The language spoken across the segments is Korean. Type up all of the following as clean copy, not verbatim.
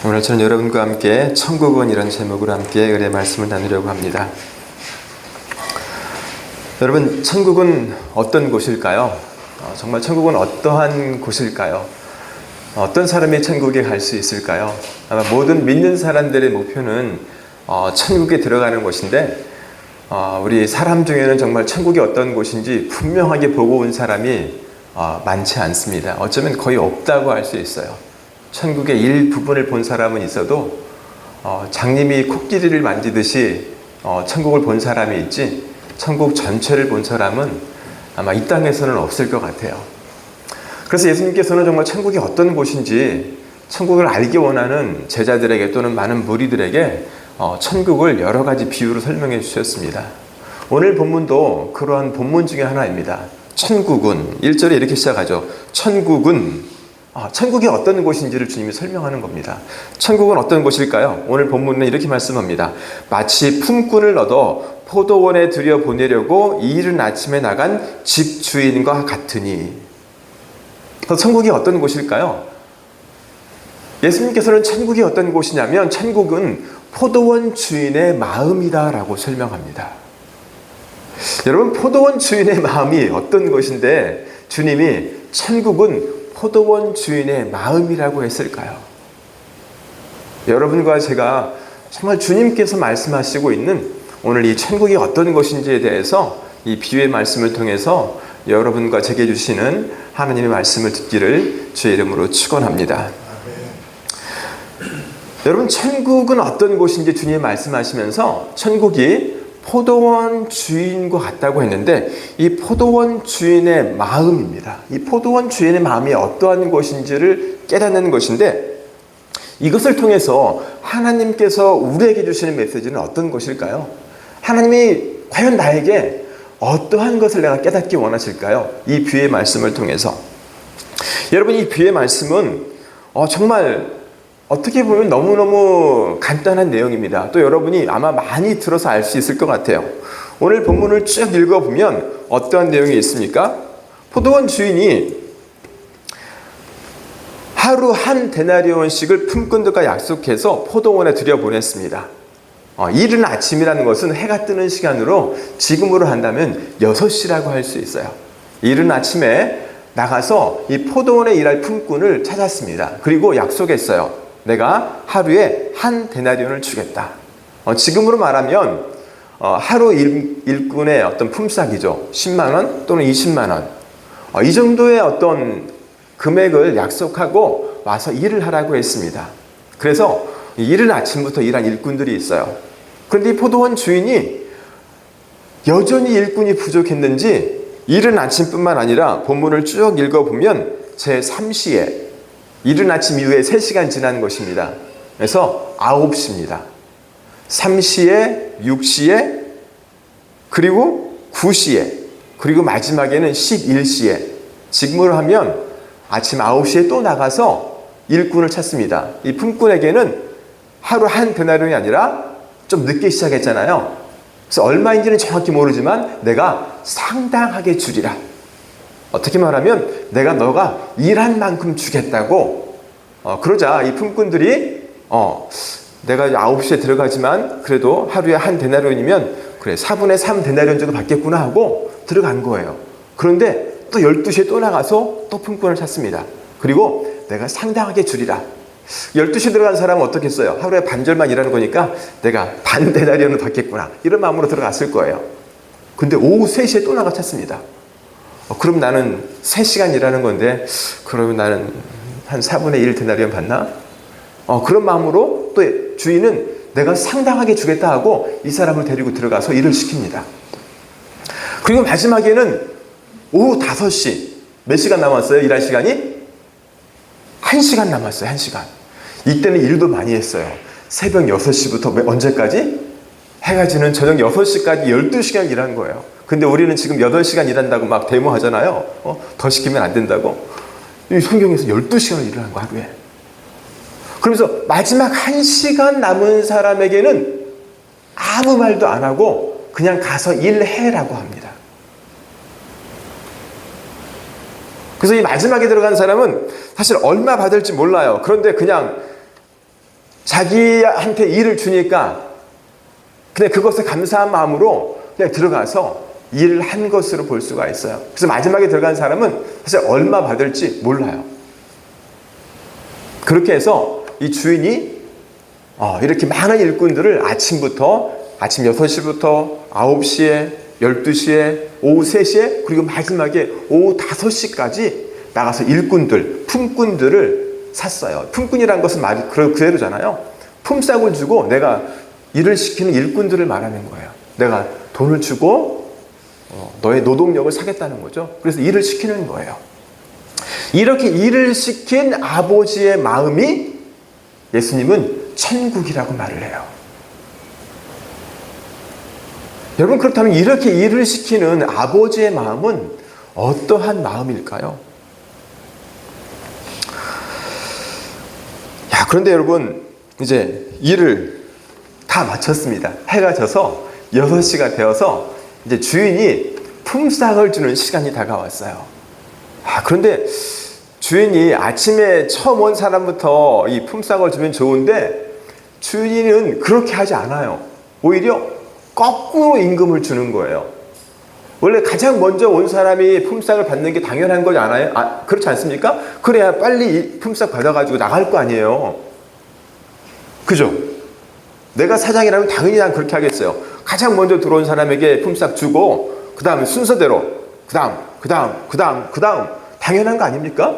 오늘 저는 여러분과 함께 천국은 이런 제목으로 함께 은혜의 말씀을 나누려고 합니다. 여러분, 천국은 어떤 곳일까요? 정말 천국은 어떠한 곳일까요? 어떤 사람이 천국에 갈 수 있을까요? 아마 모든 믿는 사람들의 목표는 천국에 들어가는 곳인데 우리 사람 중에는 정말 천국이 어떤 곳인지 분명하게 보고 온 사람이 많지 않습니다. 어쩌면 거의 없다고 할 수 있어요. 천국의 일부분을 본 사람은 있어도 장님이 코끼리를 만지듯이 천국을 본 사람이 있지 천국 전체를 본 사람은 아마 이 땅에서는 없을 것 같아요. 그래서 예수님께서는 정말 천국이 어떤 곳인지 천국을 알기 원하는 제자들에게 또는 많은 무리들에게 천국을 여러 가지 비유로 설명해 주셨습니다. 오늘 본문도 그러한 본문 중에 하나입니다. 천국은 1절에 이렇게 시작하죠. 천국이 어떤 곳인지를 주님이 설명하는 겁니다. 천국은 어떤 곳일까요? 오늘 본문은 이렇게 말씀합니다. 마치 품꾼을 얻어 포도원에 들여보내려고 이른 아침에 나간 집주인과 같으니. 천국이 어떤 곳일까요? 예수님께서는 천국이 어떤 곳이냐면 천국은 포도원 주인의 마음이다라고 설명합니다. 여러분, 포도원 주인의 마음이 어떤 것인데 주님이 천국은 포도원 주인의 마음이라고 했을까요? 여러분과 제가 정말 주님께서 말씀하시고 있는 오늘 이 천국이 어떤 것인지에 대해서 이 비유의 말씀을 통해서 여러분과 제게 주시는 하나님의 말씀을 듣기를 주의 이름으로 축원합니다. 여러분, 천국은 어떤 곳인지 주님이 말씀하시면서 천국이 포도원 주인과 같다고 했는데 이 포도원 주인의 마음입니다. 이 포도원 주인의 마음이 어떠한 것인지를 깨닫는 것인데 이것을 통해서 하나님께서 우리에게 주시는 메시지는 어떤 것일까요? 하나님이 과연 나에게 어떠한 것을 내가 깨닫기 원하실까요? 이 비유의 말씀을 통해서. 여러분, 이 비유의 말씀은 정말 어떻게 보면 너무너무 간단한 내용입니다. 또 여러분이 아마 많이 들어서 알 수 있을 것 같아요. 오늘 본문을 쭉 읽어보면 어떠한 내용이 있습니까? 포도원 주인이 하루 한 데나리온씩을 품꾼들과 약속해서 포도원에 들여보냈습니다. 이른 아침이라는 것은 해가 뜨는 시간으로 지금으로 한다면 6시라고 할 수 있어요. 이른 아침에 나가서 이 포도원에 일할 품꾼을 찾았습니다. 그리고 약속했어요. 내가 하루에 한 데나리온을 주겠다. 지금으로 말하면 하루 일꾼의 어떤 품삯이죠. 10만 원 또는 20만 원. 이 정도의 어떤 금액을 약속하고 와서 일을 하라고 했습니다. 그래서 이른 아침부터 일한 일꾼들이 있어요. 그런데 이 포도원 주인이 여전히 일꾼이 부족했는지 이른 아침뿐만 아니라 본문을 쭉 읽어보면 제3시에 이른 아침 이후에 3시간 지난 것입니다. 그래서 9시입니다. 3시에, 6시에, 그리고 9시에, 그리고 마지막에는 11시에. 지금으로 하면 아침 9시에 또 나가서 일꾼을 찾습니다. 이 품꾼에게는 하루 한 데나리온이 아니라 좀 늦게 시작했잖아요. 그래서 얼마인지는 정확히 모르지만 내가 상당하게 주리라. 어떻게 말하면 내가 너가 일한 만큼 주겠다고. 그러자 이 품꾼들이 내가 9시에 들어가지만 그래도 하루에 한 데나리온이면 그래 4분의 3 데나리온 정도 받겠구나 하고 들어간 거예요. 그런데 또 12시에 또 나가서 또 품꾼을 찾습니다. 그리고 내가 상당하게 주리라. 12시에 들어간 사람은 어떻겠어요? 하루에 반절만 일하는 거니까 내가 반 데나리온을 받겠구나. 이런 마음으로 들어갔을 거예요. 근데 오후 3시에 또 나가 찾습니다. 그럼 나는 3시간 일하는 건데 그러면 나는 한 4분의 1 데나리온 받나? 그런 마음으로 또 주인은 내가 상당하게 주겠다 하고 이 사람을 데리고 들어가서 일을 시킵니다. 그리고 마지막에는 오후 5시 몇 시간 남았어요? 일할 시간이? 1시간 남았어요. 1시간. 이때는 일도 많이 했어요. 새벽 6시부터 언제까지? 해가 지는 저녁 6시까지 12시간 일한 거예요. 근데 우리는 지금 8시간 일한다고 막 데모하잖아요. 더 시키면 안 된다고. 이 성경에서 12시간을 일을 한 거 하루에. 그러면서 마지막 1시간 남은 사람에게는 아무 말도 안 하고 그냥 가서 일해라고 합니다. 그래서 이 마지막에 들어간 사람은 사실 얼마 받을지 몰라요. 그런데 그냥 자기한테 일을 주니까 그냥 그것에 감사한 마음으로 그냥 들어가서 일을 한 것으로 볼 수가 있어요. 그래서 마지막에 들어간 사람은 사실 얼마 받을지 몰라요. 그렇게 해서 이 주인이 이렇게 많은 일꾼들을 아침 6시부터 9시에, 12시에, 오후 3시에, 그리고 마지막에 오후 5시까지 나가서 일꾼들, 품꾼들을 샀어요. 품꾼이라는 것은 말이 그대로잖아요. 품삯을 주고 내가 일을 시키는 일꾼들을 말하는 거예요. 내가 돈을 주고 너의 노동력을 사겠다는 거죠. 그래서 일을 시키는 거예요. 이렇게 일을 시킨 아버지의 마음이 예수님은 천국이라고 말을 해요. 여러분, 그렇다면 이렇게 일을 시키는 아버지의 마음은 어떠한 마음일까요? 그런데 여러분, 이제 일을 다 마쳤습니다. 해가 져서 6시가 되어서 이제 주인이 품삯을 주는 시간이 다가왔어요. 그런데 주인이 아침에 처음 온 사람부터 이 품삯을 주면 좋은데 주인은 그렇게 하지 않아요. 오히려 거꾸로 임금을 주는 거예요. 원래 가장 먼저 온 사람이 품삯을 받는 게 당연한 거지 않아요? 그렇지 않습니까? 그래야 빨리 이 품삯 받아가지고 나갈 거 아니에요. 그죠? 내가 사장이라면 당연히 난 그렇게 하겠어요. 가장 먼저 들어온 사람에게 품삯 주고 그 다음에 순서대로 그 다음 당연한 거 아닙니까?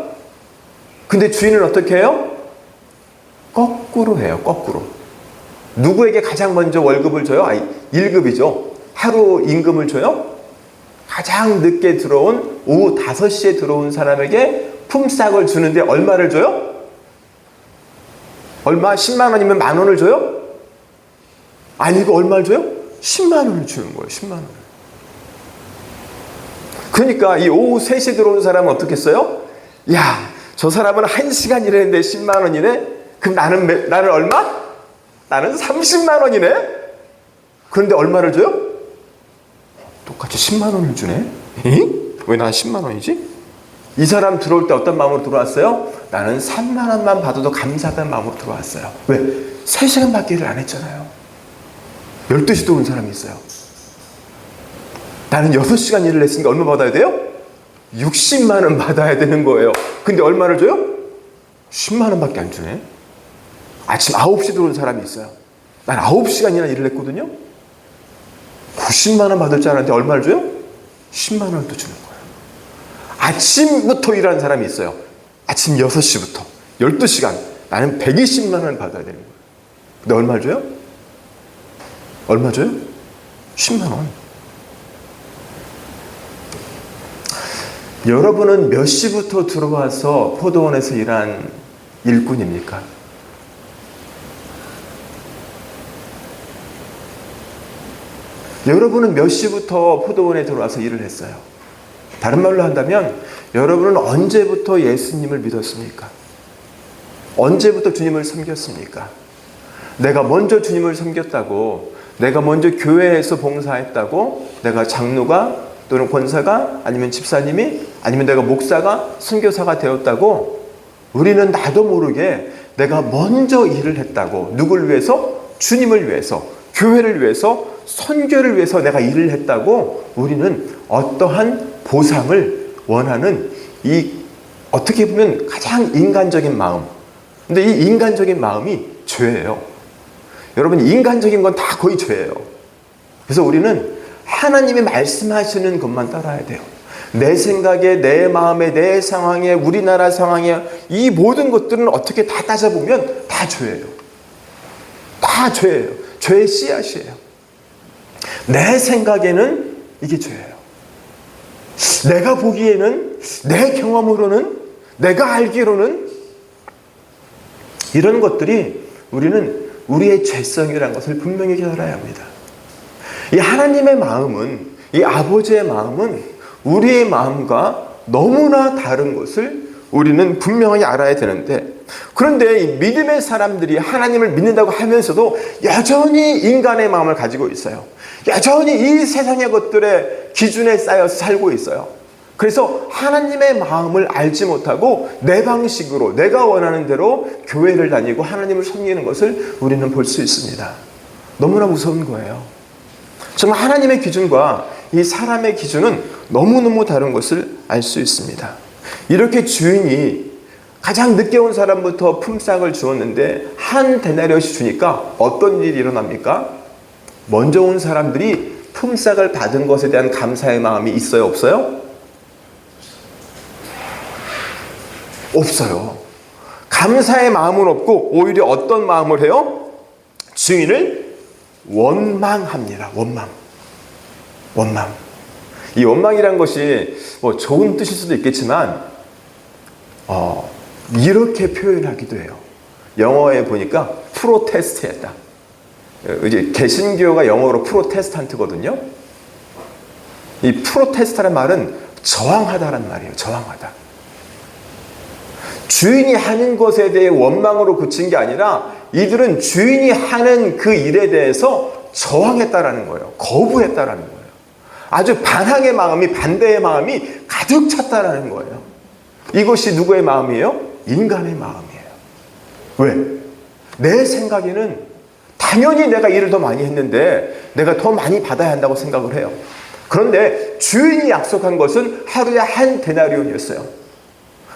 근데 주인은 어떻게 해요? 거꾸로 해요. 거꾸로. 누구에게 가장 먼저 월급을 줘요? 1급이죠. 하루 임금을 줘요? 가장 늦게 들어온 오후 5시에 들어온 사람에게 품삯을 주는데 얼마를 줘요? 얼마? 10만 원이면 10,000원을 줘요? 아니고 얼마를 줘요? 10만 원을 주는 거예요. 10만 원. 그러니까 이 오후 3시에 들어온 사람은 어떻게 했어요? 야, 저 사람은 1시간 일했는데 10만 원이네? 그럼 나는 얼마? 나는 30만 원이네? 그런데 얼마를 줘요? 똑같이 10만 원을 주네? 왜 난 10만 원이지? 이 사람 들어올 때 어떤 마음으로 들어왔어요? 나는 3만 원만 받아도 감사하다는 마음으로 들어왔어요. 왜? 3시간밖에 일을 안 했잖아요. 12시도 온 사람이 있어요. 나는 6시간 일을 했으니까 얼마 받아야 돼요? 60만 원 받아야 되는 거예요. 근데 얼마를 줘요? 10만 원밖에 안 주네. 아침 9시 들어온 사람이 있어요. 난 9시간이나 일을 했거든요. 90만 원 받을 줄 알았는데 얼마를 줘요? 10만 원을 또 주는 거예요. 아침부터 일하는 사람이 있어요. 아침 6시부터 12시간. 나는 120만 원을 받아야 되는 거예요. 근데 얼마를 줘요? 얼마 줘요? 10만 원. 여러분은 몇 시부터 들어와서 포도원에서 일한 일꾼입니까? 여러분은 몇 시부터 포도원에 들어와서 일을 했어요? 다른 말로 한다면 여러분은 언제부터 예수님을 믿었습니까? 언제부터 주님을 섬겼습니까? 내가 먼저 주님을 섬겼다고, 내가 먼저 교회에서 봉사했다고, 내가 장로가 또는 권사가 아니면 집사님이 아니면 내가 목사가 선교사가 되었다고 우리는 나도 모르게 내가 먼저 일을 했다고, 누굴 위해서? 주님을 위해서, 교회를 위해서, 선교를 위해서 내가 일을 했다고 우리는 어떠한 보상을 원하는 이 어떻게 보면 가장 인간적인 마음. 근데 이 인간적인 마음이 죄예요. 여러분, 인간적인 건 다 거의 죄예요. 그래서 우리는 하나님이 말씀하시는 것만 따라야 돼요. 내 생각에, 내 마음에, 내 상황에, 우리나라 상황에 이 모든 것들은 어떻게 다 따져보면 다 죄예요. 다 죄예요. 죄의 씨앗이에요. 내 생각에는 이게 죄예요. 내가 보기에는, 내 경험으로는, 내가 알기로는 이런 것들이 우리는 우리의 죄성이라는 것을 분명히 알아야 합니다. 이 하나님의 마음은, 이 아버지의 마음은 우리의 마음과 너무나 다른 것을 우리는 분명히 알아야 되는데, 그런데 이 믿음의 사람들이 하나님을 믿는다고 하면서도 여전히 인간의 마음을 가지고 있어요. 여전히 이 세상의 것들의 기준에 쌓여서 살고 있어요. 그래서 하나님의 마음을 알지 못하고 내 방식으로 내가 원하는 대로 교회를 다니고 하나님을 섬기는 것을 우리는 볼 수 있습니다. 너무나 무서운 거예요. 정말 하나님의 기준과 이 사람의 기준은 너무너무 다른 것을 알 수 있습니다. 이렇게 주인이 가장 늦게 온 사람부터 품삯을 주었는데 한 데나리엇이 주니까 어떤 일이 일어납니까? 먼저 온 사람들이 품삯을 받은 것에 대한 감사의 마음이 있어요, 없어요? 없어요. 감사의 마음은 없고 오히려 어떤 마음을 해요? 주인을 원망합니다. 원망. 이 원망이란 것이 뭐 좋은 뜻일 수도 있겠지만 이렇게 표현하기도 해요. 영어에 보니까 프로테스트했다. 이제 개신교가 영어로 프로테스탄트거든요. 이 프로테스트라는 말은 저항하다라는 말이에요. 저항하다. 주인이 하는 것에 대해 원망으로 그친 게 아니라 이들은 주인이 하는 그 일에 대해서 저항했다라는 거예요. 거부했다라는 거예요. 아주 반항의 마음이, 반대의 마음이 가득 찼다라는 거예요. 이것이 누구의 마음이에요? 인간의 마음이에요. 왜? 내 생각에는 당연히 내가 일을 더 많이 했는데 내가 더 많이 받아야 한다고 생각을 해요. 그런데 주인이 약속한 것은 하루에 한 데나리온이었어요.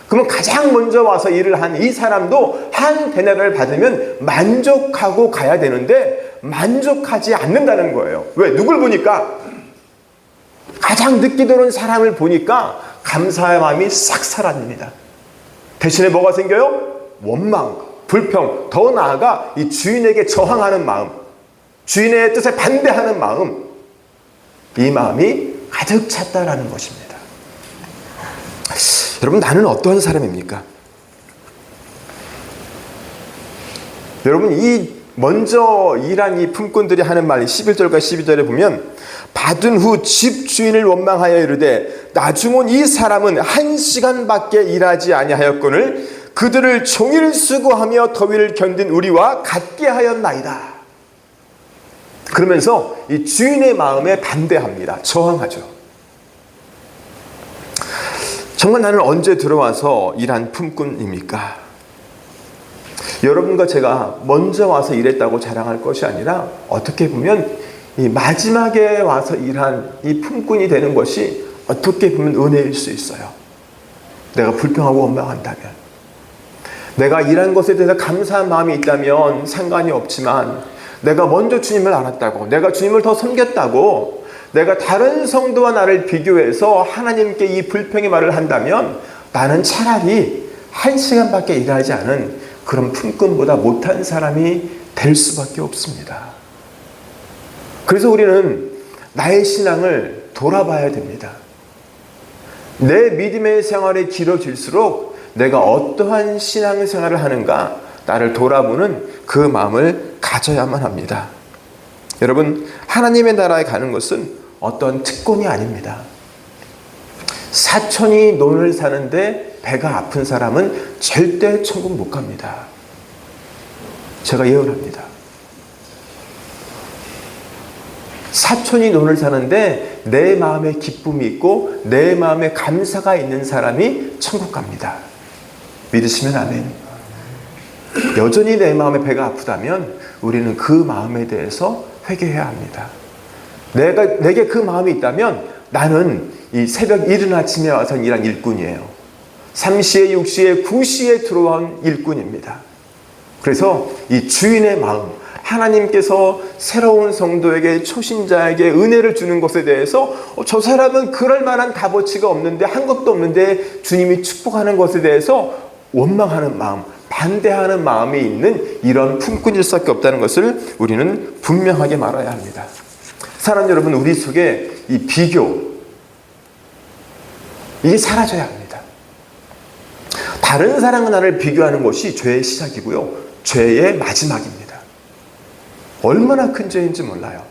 그러면 가장 먼저 와서 일을 한 이 사람도 한 데나리온을 받으면 만족하고 가야 되는데 만족하지 않는다는 거예요. 왜? 누굴 보니까? 가장 늦게 들어온 사람을 보니까 감사의 마음이 싹 사라집니다. 대신에 뭐가 생겨요? 원망, 불평, 더 나아가 이 주인에게 저항하는 마음, 주인의 뜻에 반대하는 마음, 이 마음이 가득 찼다라는 것입니다. 여러분, 나는 어떠한 사람입니까? 여러분, 이 먼저 일한 이 품꾼들이 하는 말 11절과 12절에 보면 받은 후 집주인을 원망하여 이르되 나중 온 이 사람은 1시간밖에 일하지 아니하였거늘 그들을 종일 수고하며 더위를 견딘 우리와 같게 하였나이다. 그러면서 이 주인의 마음에 반대합니다. 저항하죠. 정말 나는 언제 들어와서 일한 품꾼입니까? 여러분과 제가 먼저 와서 일했다고 자랑할 것이 아니라 어떻게 보면 이 마지막에 와서 일한 이 품꾼이 되는 것이 어떻게 보면 은혜일 수 있어요. 내가 불평하고 원망한다면, 내가 일한 것에 대해서 감사한 마음이 있다면 상관이 없지만 내가 먼저 주님을 알았다고, 내가 주님을 더 섬겼다고, 내가 다른 성도와 나를 비교해서 하나님께 이 불평의 말을 한다면 나는 차라리 1시간밖에 일하지 않은 그런 품꾼보다 못한 사람이 될 수밖에 없습니다. 그래서 우리는 나의 신앙을 돌아봐야 됩니다. 내 믿음의 생활이 길어질수록 내가 어떠한 신앙생활을 하는가 나를 돌아보는 그 마음을 가져야만 합니다. 여러분, 하나님의 나라에 가는 것은 어떤 특권이 아닙니다. 사촌이 논을 사는데 배가 아픈 사람은 절대 천국 못 갑니다. 제가 예언합니다. 사촌이 논을 사는데 내 마음에 기쁨이 있고 내 마음에 감사가 있는 사람이 천국 갑니다. 믿으시면 아멘. 여전히 내 마음에 배가 아프다면 우리는 그 마음에 대해서 회개해야 합니다. 내게 그 마음이 있다면 나는 이 새벽 이른 아침에 와서 일한 일꾼이에요. 3시에 6시에 9시에 들어온 일꾼입니다. 그래서 이 주인의 마음, 하나님께서 새로운 성도에게, 초신자에게 은혜를 주는 것에 대해서 저 사람은 그럴 만한 값어치가 없는데, 한 것도 없는데 주님이 축복하는 것에 대해서 원망하는 마음, 반대하는 마음이 있는 이런 품꾼일 수밖에 없다는 것을 우리는 분명하게 말해야 합니다. 사랑 여러분, 우리 속에 이 비교, 이게 사라져야 합니다. 다른 사람과 나를 비교하는 것이 죄의 시작이고요, 죄의 마지막입니다. 얼마나 큰 죄인지 몰라요.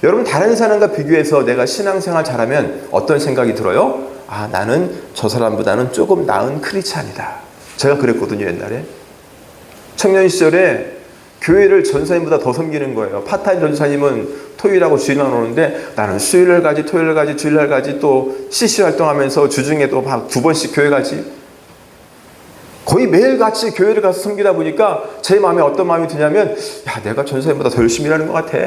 여러분, 다른 사람과 비교해서 내가 신앙생활 잘하면 어떤 생각이 들어요? 아, 나는 저 사람보다는 조금 나은 크리스찬이다. 제가 그랬거든요, 옛날에. 청년 시절에 교회를 전사님보다 더 섬기는 거예요. 파타임 전사님은 토요일하고 주일만 오는데 나는 수요일날 가지, 토요일날 가지, 주일날 가지, 또 CC 활동하면서 주중에 또 막 2번씩 교회 가지. 거의 매일 같이 교회를 가서 섬기다 보니까 제 마음에 어떤 마음이 드냐면, 야, 내가 전사님보다 더 열심히 일하는 것 같아.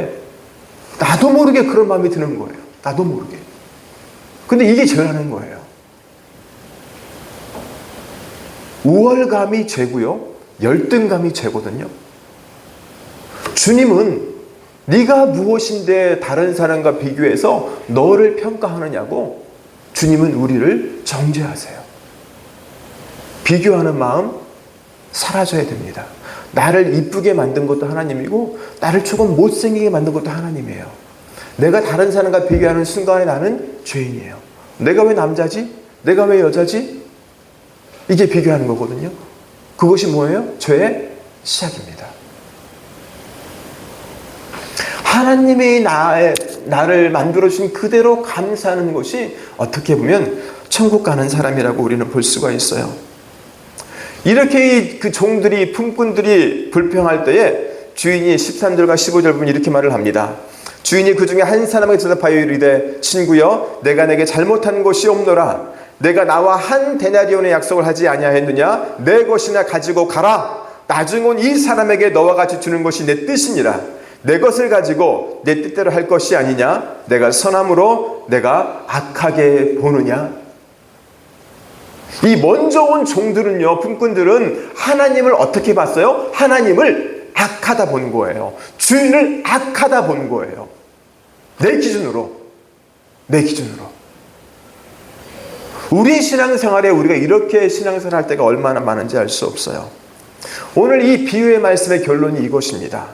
나도 모르게 그런 마음이 드는 거예요. 나도 모르게. 근데 이게 죄라는 거예요. 우월감이 죄고요, 열등감이 죄거든요. 주님은 네가 무엇인데 다른 사람과 비교해서 너를 평가하느냐고 주님은 우리를 정죄하세요. 비교하는 마음 사라져야 됩니다. 나를 이쁘게 만든 것도 하나님이고 나를 조금 못생기게 만든 것도 하나님이에요. 내가 다른 사람과 비교하는 순간에 나는 죄인이에요. 내가 왜 남자지? 내가 왜 여자지? 이게 비교하는 거거든요. 그것이 뭐예요? 죄의 시작입니다. 하나님이 나를 만들어주신 그대로 감사하는 것이 어떻게 보면 천국 가는 사람이라고 우리는 볼 수가 있어요. 이렇게 그 종들이, 품꾼들이 불평할 때에 주인이 13절과 15절 보면 이렇게 말을 합니다. 주인이 그 중에 한 사람에게 대답하여 이르되, 친구여, 내가 내게 잘못한 것이 없노라. 내가 나와 한 데나리온의 약속을 하지 아니하였느냐? 내 것이나 가지고 가라. 나중 온 이 사람에게 너와 같이 주는 것이 내 뜻이니라. 내 것을 가지고 내 뜻대로 할 것이 아니냐? 내가 선함으로 내가 악하게 보느냐? 이 먼저 온 종들은요, 품꾼들은 하나님을 어떻게 봤어요? 하나님을 악하다 본 거예요. 주인을 악하다 본 거예요. 내 기준으로. 내 기준으로. 우리 신앙생활에 우리가 이렇게 신앙생활 할 때가 얼마나 많은지 알 수 없어요. 오늘 이 비유의 말씀의 결론이 이것입니다.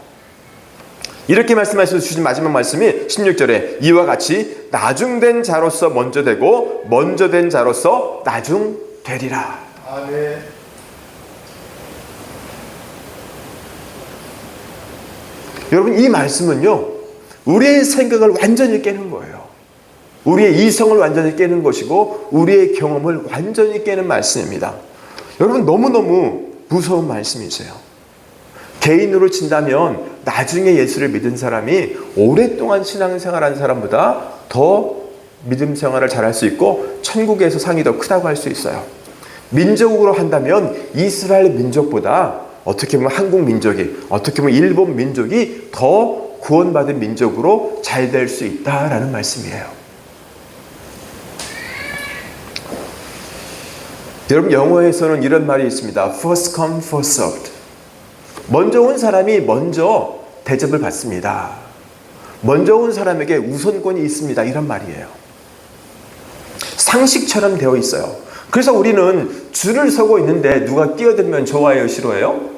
이렇게 말씀하셔서 주신 마지막 말씀이 16절에 이와 같이 나중된 자로서 먼저 되고 먼저 된 자로서 나중 되리라. 아멘. 여러분, 이 말씀은요, 우리의 생각을 완전히 깨는 거예요. 우리의 이성을 완전히 깨는 것이고 우리의 경험을 완전히 깨는 말씀입니다. 여러분, 너무너무 무서운 말씀이세요. 개인으로 친다면 나중에 예수를 믿은 사람이 오랫동안 신앙생활한 사람보다 더 믿음 생활을 잘할 수 있고 천국에서 상이 더 크다고 할 수 있어요. 민족으로 한다면 이스라엘 민족보다 어떻게 보면 한국 민족이, 어떻게 보면 일본 민족이 더 구원받은 민족으로 잘 될 수 있다라는 말씀이에요. 여러분, 영어에서는 이런 말이 있습니다. First come, first served. 먼저 온 사람이 먼저 대접을 받습니다. 먼저 온 사람에게 우선권이 있습니다. 이런 말이에요. 상식처럼 되어 있어요. 그래서 우리는 줄을 서고 있는데 누가 끼어들면 좋아해요, 싫어해요?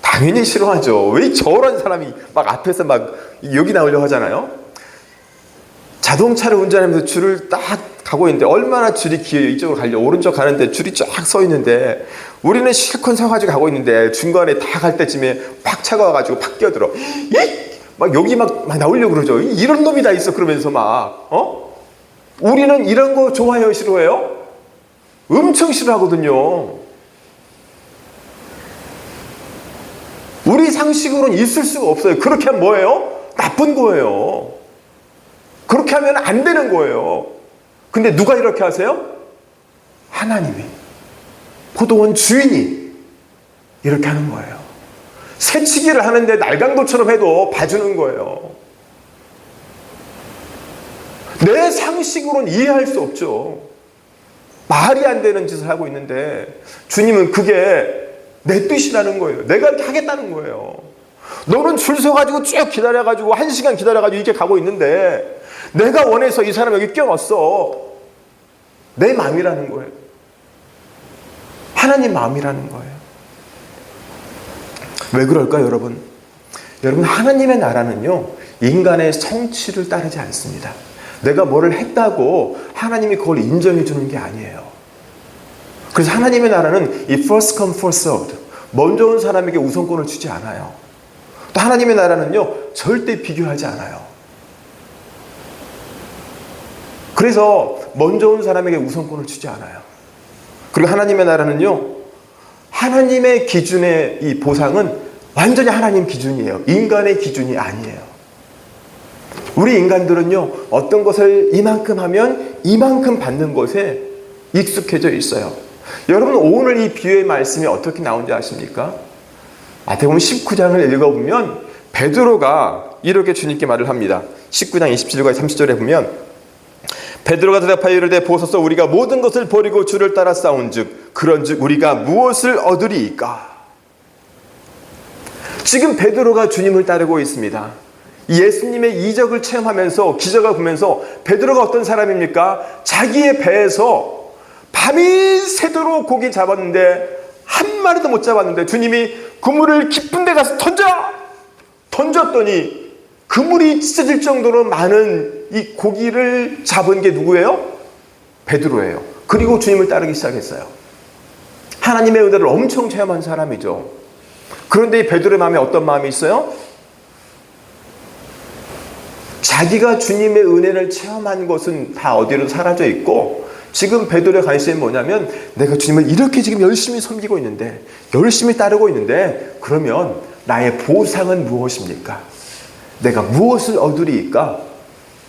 당연히 싫어하죠. 왜 저런 사람이 막 앞에서 막 여기 나오려고 하잖아요. 자동차를 운전하면서 줄을 딱 가고 있는데 얼마나 줄이 길어요. 이쪽으로 가려고 오른쪽 가는데 줄이 쫙 서 있는데 우리는 실컷 서가지고 가고 있는데 중간에 다 갈 때쯤에 팍 차가 와가지고 팍 끼어들어. 막 여기 막 나오려고 그러죠. 이런 놈이 다 있어. 그러면서 막 우리는 이런 거 좋아해요, 싫어해요? 엄청 싫어하거든요. 우리 상식으로는 있을 수가 없어요. 그렇게 하면 뭐예요? 나쁜 거예요. 그렇게 하면 안 되는 거예요. 근데 누가 이렇게 하세요? 하나님이, 포도원 주인이 이렇게 하는 거예요. 새치기를 하는데 날강도처럼 해도 봐주는 거예요. 내 상식으로는 이해할 수 없죠. 말이 안 되는 짓을 하고 있는데 주님은 그게 내 뜻이라는 거예요. 내가 이렇게 하겠다는 거예요. 너는 줄 서가지고 쭉 기다려가지고 1시간 기다려가지고 이렇게 가고 있는데 내가 원해서 이 사람 여기 껴넣었어. 내 마음이라는 거예요. 하나님 마음이라는 거예요. 왜 그럴까요, 여러분? 여러분, 하나님의 나라는요, 인간의 성취를 따르지 않습니다. 내가 뭐를 했다고 하나님이 그걸 인정해 주는 게 아니에요. 그래서 하나님의 나라는 이 first come, first served, 먼저 온 사람에게 우선권을 주지 않아요. 또 하나님의 나라는요, 절대 비교하지 않아요. 그래서 먼저 온 사람에게 우선권을 주지 않아요. 그리고 하나님의 나라는요, 하나님의 기준의 이 보상은 완전히 하나님 기준이에요. 인간의 기준이 아니에요. 우리 인간들은요, 어떤 것을 이만큼 하면 이만큼 받는 것에 익숙해져 있어요. 여러분, 오늘 이 비유의 말씀이 어떻게 나온지 아십니까? 마태복음 19장을 읽어보면 베드로가 이렇게 주님께 말을 합니다. 19장 27절과 30절에 보면 베드로가 대답하여 이르되 보소서 우리가 모든 것을 버리고 주를 따라 싸운즉 그런즉 우리가 무엇을 얻으리이까? 지금 베드로가 주님을 따르고 있습니다. 예수님의 이적을 체험하면서 기적을 보면서 베드로가 어떤 사람입니까? 자기의 배에서 밤이 새도록 고기 잡았는데 한 마리도 못 잡았는데 주님이 그물을 깊은 데 가서 던졌더니 그물이 찢어질 정도로 많은 이 고기를 잡은 게 누구예요? 베드로예요. 그리고 주님을 따르기 시작했어요. 하나님의 은혜를 엄청 체험한 사람이죠. 그런데 이 베드로의 마음에 어떤 마음이 있어요? 자기가 주님의 은혜를 체험한 것은 다 어디로 사라져 있고 지금 베드로의 관심이 뭐냐면 내가 주님을 이렇게 지금 열심히 섬기고 있는데 열심히 따르고 있는데 그러면 나의 보상은 무엇입니까? 내가 무엇을 얻으리이까?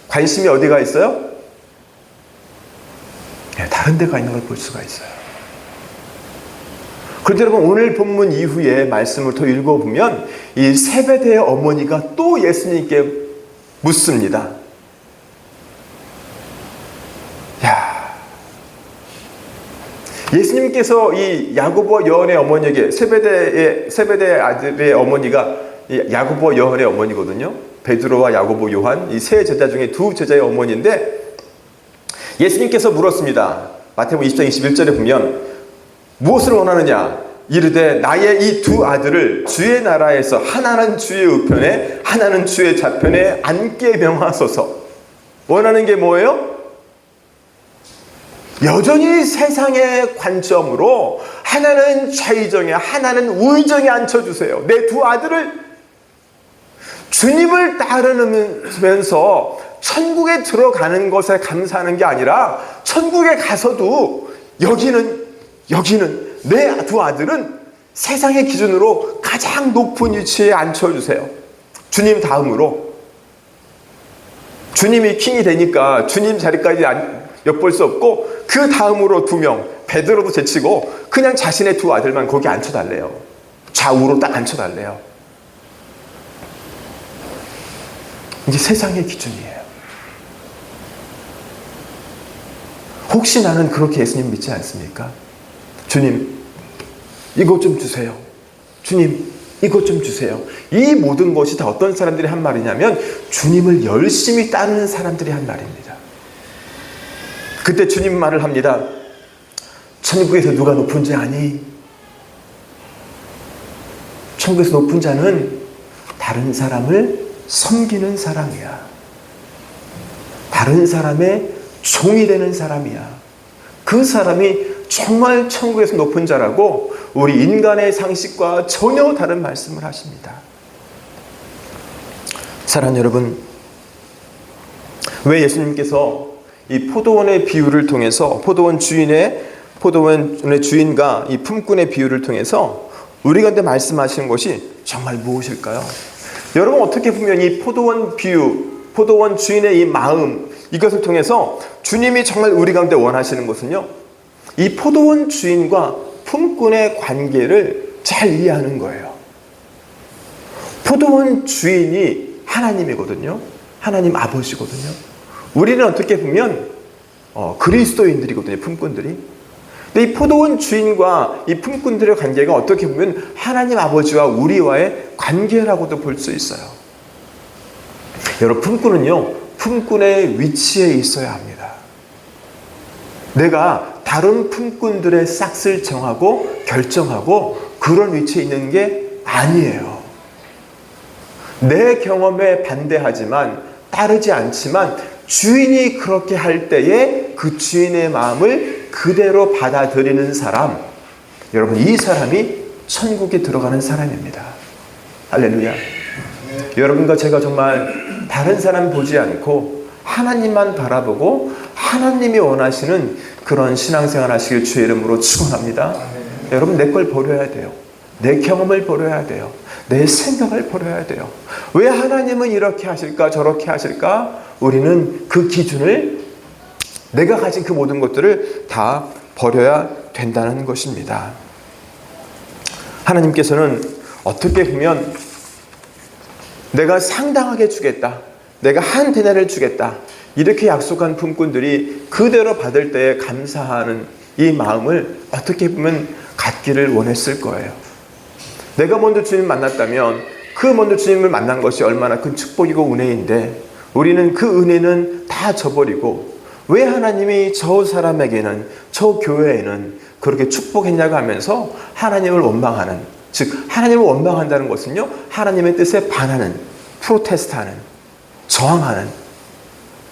관심이 어디가 있어요? 다른 데가 있는 걸 볼 수가 있어요. 그런데 여러분 오늘 본문 이후에 말씀을 더 읽어보면 이 세베대의 어머니가 또 예수님께 묻습니다. 예수님께서 이 야고보와 요한의 어머니에게 세베대의 아들의 어머니가 야고보와 요한의 어머니거든요. 베드로와 야고보, 요한 이 세 제자 중에 두 제자의 어머니인데 예수님께서 물었습니다. 마태복음 20장 21절에 보면 무엇을 원하느냐? 이르되 나의 이 두 아들을 주의 나라에서 하나는 주의 우편에 하나는 주의 좌편에 앉게 명하소서. 원하는 게 뭐예요? 여전히 세상의 관점으로 하나는 좌의정에 하나는 우의정에 앉혀주세요. 내 두 아들을 주님을 따르면서 천국에 들어가는 것에 감사하는 게 아니라 천국에 가서도 여기는 내 두 아들은 세상의 기준으로 가장 높은 위치에 앉혀주세요. 주님 다음으로. 주님이 킹이 되니까 주님 자리까지 엿볼 수 없고 그 다음으로 두 명 베드로도 제치고 그냥 자신의 두 아들만 거기 앉혀달래요. 좌우로 딱 앉혀달래요. 이게 세상의 기준이에요. 혹시 나는 그렇게 예수님 믿지 않습니까? 주님 이것 좀 주세요. 주님 이것 좀 주세요. 이 모든 것이 다 어떤 사람들이 한 말이냐면 주님을 열심히 따르는 사람들이 한 말입니다. 그때 주님 말을 합니다. 천국에서 누가 높은 자 아니? 천국에서 높은 자는 다른 사람을 섬기는 사람이야. 다른 사람의 종이 되는 사람이야. 그 사람이 정말 천국에서 높은 자라고 우리 인간의 상식과 전혀 다른 말씀을 하십니다. 사랑하는 여러분, 왜 예수님께서 이 포도원의 비유를 통해서 포도원 주인의 주인과 이 품꾼의 비유를 통해서 우리 가운데 말씀하시는 것이 정말 무엇일까요? 여러분 어떻게 보면 이 포도원 비유, 포도원 주인의 이 마음 이것을 통해서 주님이 정말 우리 가운데 원하시는 것은요, 이 포도원 주인과 품꾼의 관계를 잘 이해하는 거예요. 포도원 주인이 하나님이거든요. 하나님 아버지거든요. 우리는 어떻게 보면 그리스도인들이거든요. 품꾼들이. 근데 이 포도원 주인과 이 품꾼들의 관계가 어떻게 보면 하나님 아버지와 우리와의 관계라고도 볼 수 있어요. 여러분 품꾼은요, 품꾼의 위치에 있어야 합니다. 내가 다른 품꾼들의 싹을 정하고 결정하고 그런 위치에 있는 게 아니에요. 내 경험에 반대하지만 따르지 않지만 주인이 그렇게 할 때에 그 주인의 마음을 그대로 받아들이는 사람, 여러분 이 사람이 천국에 들어가는 사람입니다. 할렐루야. 여러분과 제가 정말 다른 사람 보지 않고 하나님만 바라보고 하나님이 원하시는 그런 신앙생활 하시길 주의 이름으로 축원합니다. 여러분 내 걸 버려야 돼요. 내 경험을 버려야 돼요. 내 생각을 버려야 돼요. 왜 하나님은 이렇게 하실까 저렇게 하실까? 우리는 그 기준을, 내가 가진 그 모든 것들을 다 버려야 된다는 것입니다. 하나님께서는 어떻게 보면 내가 상당하게 주겠다, 내가 한 데나리를 주겠다, 이렇게 약속한 품꾼들이 그대로 받을 때에 감사하는 이 마음을 어떻게 보면 갖기를 원했을 거예요. 내가 먼저 주님을 만났다면 그 먼저 주님을 만난 것이 얼마나 큰 축복이고 은혜인데, 우리는 그 은혜는 다 저버리고 왜 하나님이 저 사람에게는, 저 교회에는 그렇게 축복했냐고 하면서 하나님을 원망하는, 즉 하나님을 원망한다는 것은요, 하나님의 뜻에 반하는, 프로테스트하는, 저항하는,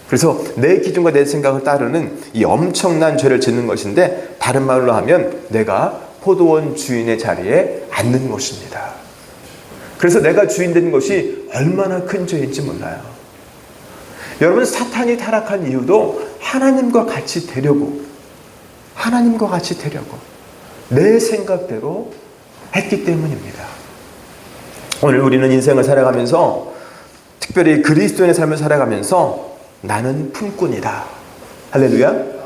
그래서 내 기준과 내 생각을 따르는 이 엄청난 죄를 짓는 것인데, 다른 말로 하면 내가 포도원 주인의 자리에 앉는 것입니다. 그래서 내가 주인 되는 것이 얼마나 큰 죄인지 몰라요. 여러분, 사탄이 타락한 이유도 하나님과 같이 되려고, 내 생각대로 했기 때문입니다. 오늘 우리는 인생을 살아가면서, 특별히 그리스도인의 삶을 살아가면서 나는 품꾼이다. 할렐루야.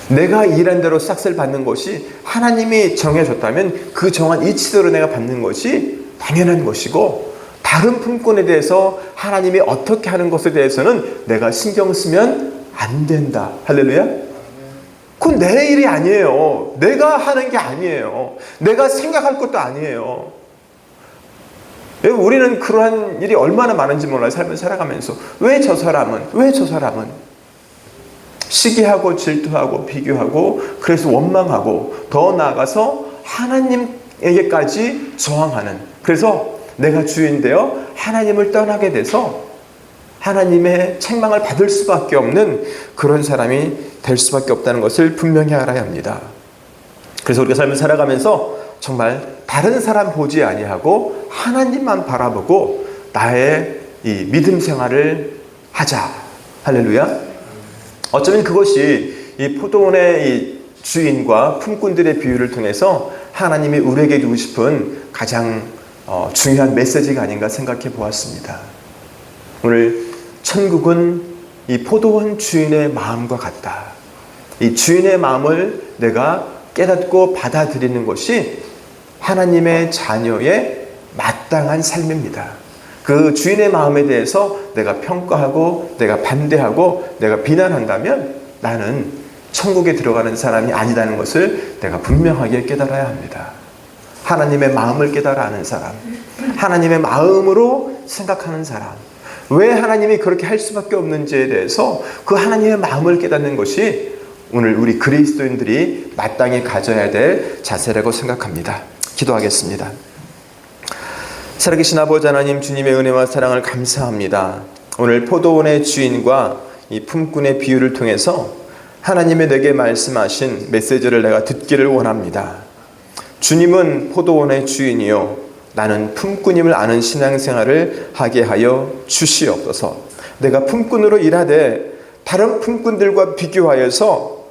내가 일한 대로 싹쓸 받는 것이, 하나님이 정해줬다면 그 정한 이치대로 내가 받는 것이 당연한 것이고, 다른 품꾼에 대해서 하나님이 어떻게 하는 것에 대해서는 내가 신경 쓰면 안 된다. 할렐루야. 그건 내 일이 아니에요. 내가 하는 게 아니에요. 내가 생각할 것도 아니에요. 우리는 그러한 일이 얼마나 많은지 몰라요. 삶을 살아가면서 왜 저 사람은 시기하고 질투하고 비교하고, 그래서 원망하고, 더 나아가서 하나님에게까지 저항하는, 그래서 내가 주인되어 하나님을 떠나게 돼서 하나님의 책망을 받을 수밖에 없는 그런 사람이 될 수밖에 없다는 것을 분명히 알아야 합니다. 그래서 우리가 삶을 살아가면서 정말 다른 사람 보지 아니하고 하나님만 바라보고 나의 이 믿음 생활을 하자. 할렐루야. 어쩌면 그것이 이 포도원의 이 주인과 품꾼들의 비유를 통해서 하나님이 우리에게 주고 싶은 가장 중요한 메시지가 아닌가 생각해 보았습니다. 오늘 천국은 이 포도원 주인의 마음과 같다. 이 주인의 마음을 내가 깨닫고 받아들이는 것이 하나님의 자녀의 마땅한 삶입니다. 그 주인의 마음에 대해서 내가 평가하고, 내가 반대하고, 내가 비난한다면 나는 천국에 들어가는 사람이 아니라는 것을 내가 분명하게 깨달아야 합니다. 하나님의 마음을 깨달아 아는 사람, 하나님의 마음으로 생각하는 사람, 왜 하나님이 그렇게 할 수밖에 없는지에 대해서 그 하나님의 마음을 깨닫는 것이 오늘 우리 그리스도인들이 마땅히 가져야 될 자세라고 생각합니다. 기도하겠습니다. 살아계신 아버지 하나님, 주님의 은혜와 사랑을 감사합니다. 오늘 포도원의 주인과 이 품꾼의 비유를 통해서 하나님의 내게 말씀하신 메시지를 내가 듣기를 원합니다. 주님은 포도원의 주인이요, 나는 품꾼임을 아는 신앙생활을 하게 하여 주시옵소서. 내가 품꾼으로 일하되 다른 품꾼들과 비교하여서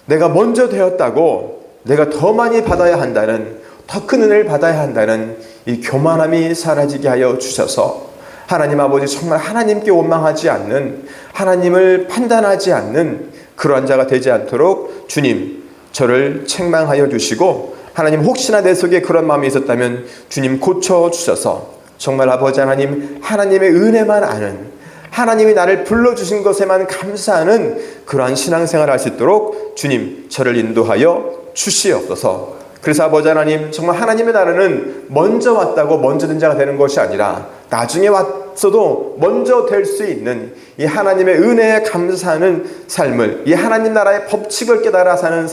내가 먼저 되었다고, 내가 더 많이 받아야 한다는, 더 큰 은혜를 받아야 한다는 이 교만함이 사라지게 하여 주셔서, 하나님 아버지, 정말 하나님께 원망하지 않는, 하나님을 판단하지 않는 그러한 자가 되지 않도록 주님 저를 책망하여 주시고, 하나님 혹시나 내 속에 그런 마음이 있었다면 주님 고쳐주셔서 정말 아버지 하나님, 하나님의 은혜만 아는, 하나님이 나를 불러주신 것에만 감사하는 그러한 신앙생활을 할 수 있도록 주님 저를 인도하여 주시옵소서. 그래서 아버지 하나님, 정말 하나님의 나라는 먼저 왔다고 먼저 된 자가 되는 것이 아니라 나중에 왔어도 먼저 될 수 있는 이 하나님의 은혜에 감사하는 삶을, 이 하나님 나라의 법칙을 깨달아 사는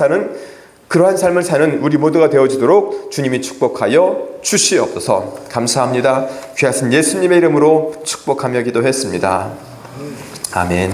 그러한 삶을 사는 우리 모두가 되어지도록 주님이 축복하여 주시옵소서. 감사합니다. 귀하신 예수님의 이름으로 축복하며 기도했습니다. 아멘.